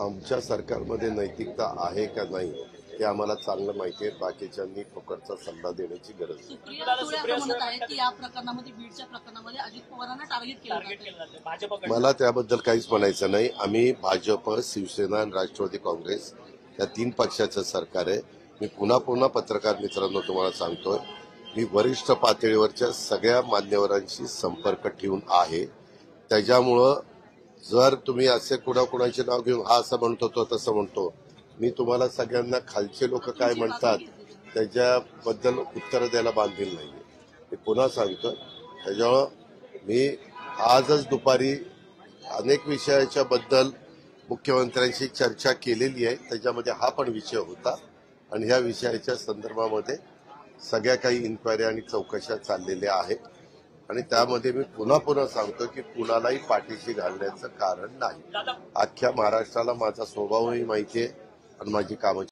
आमच्या सरकारमध्ये नैतिकता आहे का नाही हे आम्हाला चांगलं माहिती आहे. बाकीच्यांनी फुकटचा सल्ला देण्याची गरज नाही. सुप्रिया सुळे म्हणत आहेत की या प्रकरणामध्ये बीडच्या प्रकरणामध्ये अजित पवारांना टार्गेट केलं जातं. मला त्याबद्दल काहीच म्हणायचं नाही. आम्ही भाजप, शिवसेना आणि राष्ट्रवादी काँग्रेस या 3 पक्षाचं सरकार आहे. मी पुन्हा पत्रकार मित्रांनो तुम्हाला सांगतोय, मी वरिष्ठ पातळीवरच्या सगळ्या मान्यवरांशी संपर्क ठेवून आहे. त्याच्यामुळं जर तुम्ही असे कुणाचे नाव घेऊन हा असं म्हणतो तो तसं म्हणतो, मी तुम्हाला सगळ्यांना खालचे लोक काय म्हणतात त्याच्याबद्दल उत्तर द्यायला बांधील नाहीये. मी पुन्हा सांगतो, त्याच्यामुळं मी आजच दुपारी अनेक विषयाच्या बद्दल मुख्यमंत्र्यांशी चर्चा केलेली आहे. त्याच्यामध्ये हा पण विषय होता आणि ह्या विषयाच्या संदर्भामध्ये सगळ्या काही इन्क्वायरी आणि चौकशा चाललेल्या आहेत आणि त्यामध्ये मी पुन्हा सांगतो की कुणालाही पाठीशी घालण्याचं कारण नाही. अख्ख्या महाराष्ट्राला माझा स्वभावही माहिती आहे आणि माझी कामं